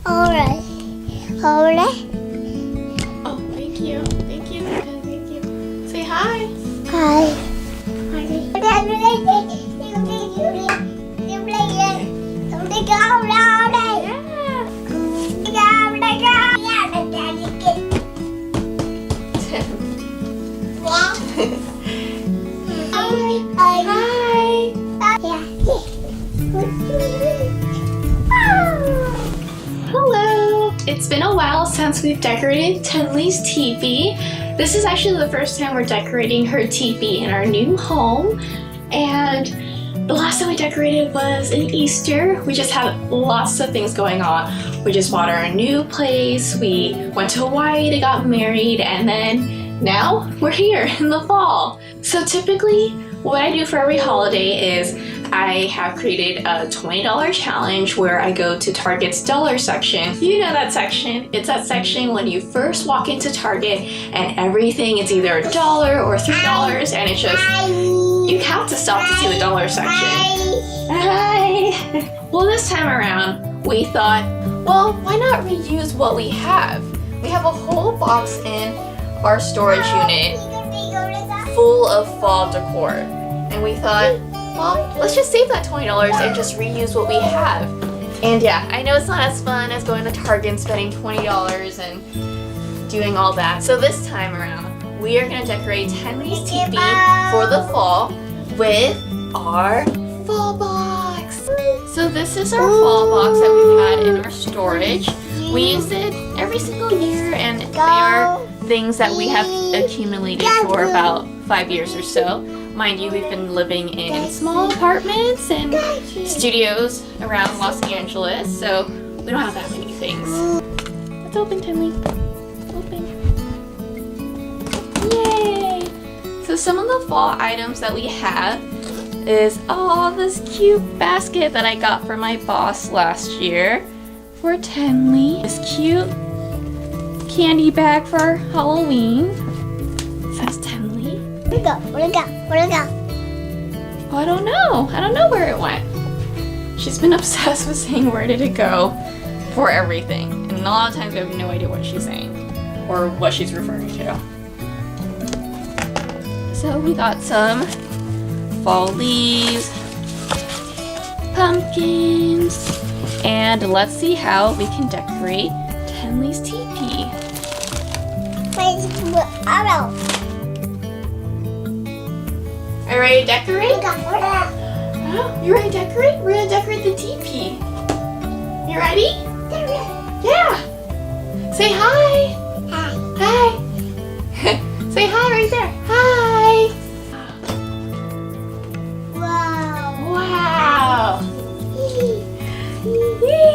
Alright. Alright. Oh, thank you. Thank you. Thank you. Say hi. Hi. Hello! It's been a while since we've decorated Tenley's teepee. This is actually the first time we're decorating her teepee in our new home. And the last time we decorated was in Easter. We just had lots of things going on. We just bought our new place, we went to Hawaii to get married, and then now we're here in the fall. So typically what I do for every holiday is I have created a $20 challenge where I go to Target's dollar section. You know that section. It's that section when you first walk into Target and everything is either $1 or $3 and it's just, you have to stop to see the dollar section. Hi! Well, this time around, we thought, well, why not reuse what we have? We have a whole box in our storage unit full of fall decor. And we thought, well, let's just save that $20 and just reuse what we have. And yeah, I know it's not as fun as going to Target and spending $20 and doing all that. So this time around, we are going to decorate Tenley's teepee for the fall with our fall box. So this is our fall box that we've had in our storage. We use it every single year, and they are things that we have accumulated for about 5 years or so. Mind you, we've been living in small apartments and studios around Los Angeles, so we don't have that many things. Let's open, Tenley. Open. Yay! So some of the fall items that we have is, this cute basket that I got from my boss last year for Tenley. This cute candy bag for Halloween. It says Tenley. Where'd it go? Oh, I don't know. I don't know where it went. She's been obsessed with saying where did it go for everything. And a lot of times we have no idea what she's saying or what she's referring to. So we got some fall leaves, pumpkins, and let's see how we can decorate Tenley's teepee. Are you ready to decorate? Oh, you ready to decorate? We're gonna decorate the teepee. You ready? Yeah. Say hi. Hi. Say hi right there. Hi. Wow. Yay.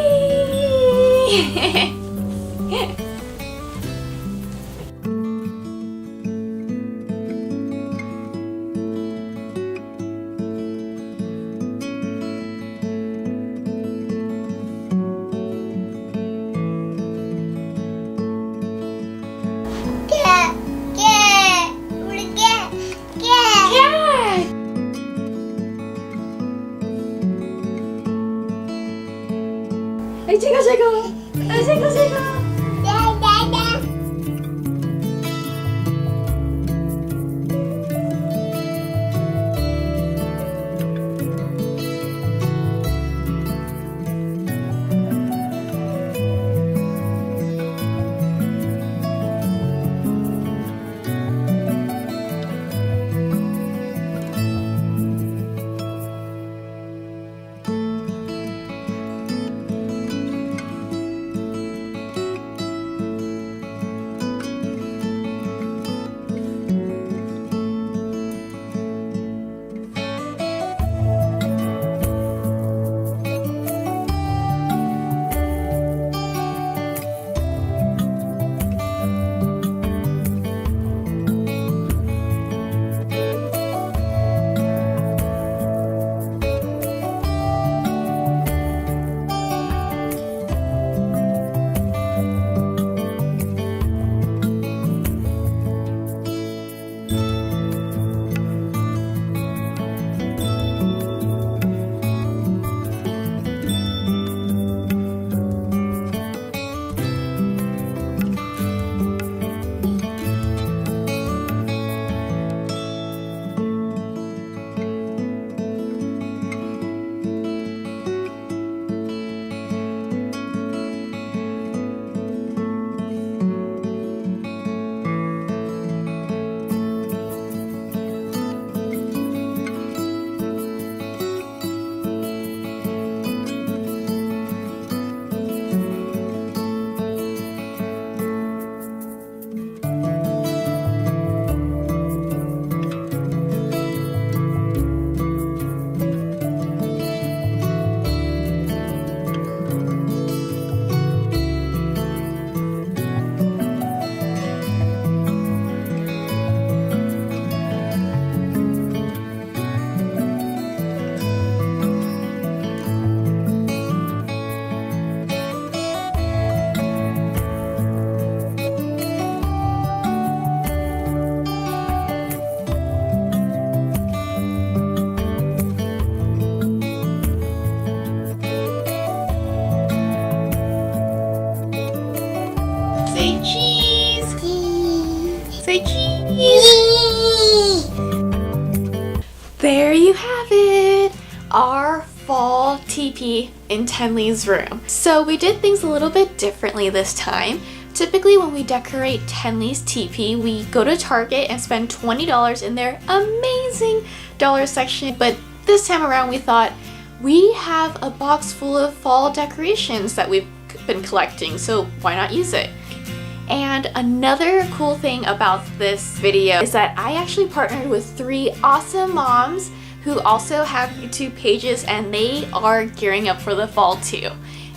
teepee in Tenley's room. So we did things a little bit differently this time. Typically when we decorate Tenley's teepee, we go to Target and spend $20 in their amazing dollar section. But this time around we thought, we have a box full of fall decorations that we've been collecting, so why not use it? And another cool thing about this video is that I actually partnered with 3 awesome moms who also have YouTube pages, and they are gearing up for the fall too.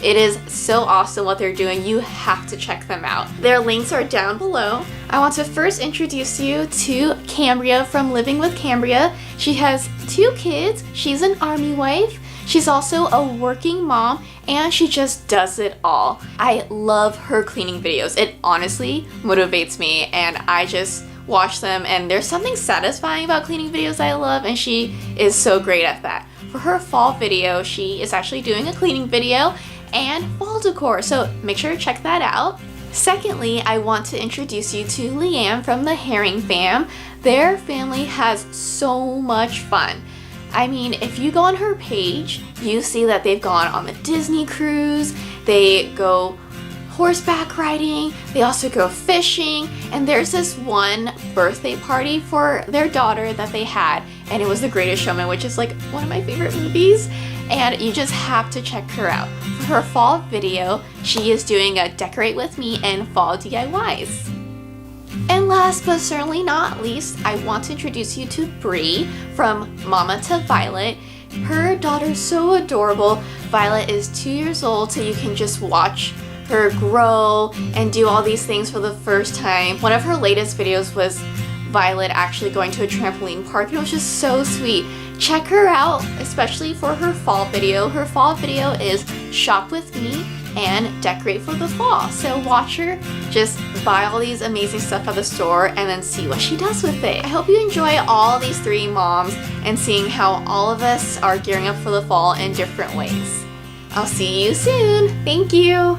It is so awesome what they're doing. You have to check them out. Their links are down below. I want to first introduce you to Cambria from Living with Cambria. She has 2 kids. She's an army wife. She's also a working mom, and she just does it all. I love her cleaning videos. It honestly motivates me, and I just watch them, and there's something satisfying about cleaning videos I love, and she is so great at that. For her fall video, she is actually doing a cleaning video and fall decor, so make sure to check that out. Secondly, I want to introduce you to Leanne from the Herring Fam. Their family has so much fun. I mean, if you go on her page, you see that they've gone on the Disney cruise, they go horseback riding, they also go fishing, and there's this one birthday party for their daughter that they had, and it was The Greatest Showman, which is like one of my favorite movies, and you just have to check her out. For her fall video, she is doing a decorate with me and fall DIYs. And last but certainly not least, I want to introduce you to Bree from Mama to Violet. Her daughter's so adorable. Violet is 2 years old, so you can just watch her grow and do all these things for the first time. One of her latest videos was Violet actually going to a trampoline park, and it was just so sweet. Check her out, especially for her fall video. Her fall video is Shop with Me and Decorate for the Fall. So watch her just buy all these amazing stuff at the store and then see what she does with it. I hope you enjoy all these 3 moms and seeing how all of us are gearing up for the fall in different ways. I'll see you soon. Thank you.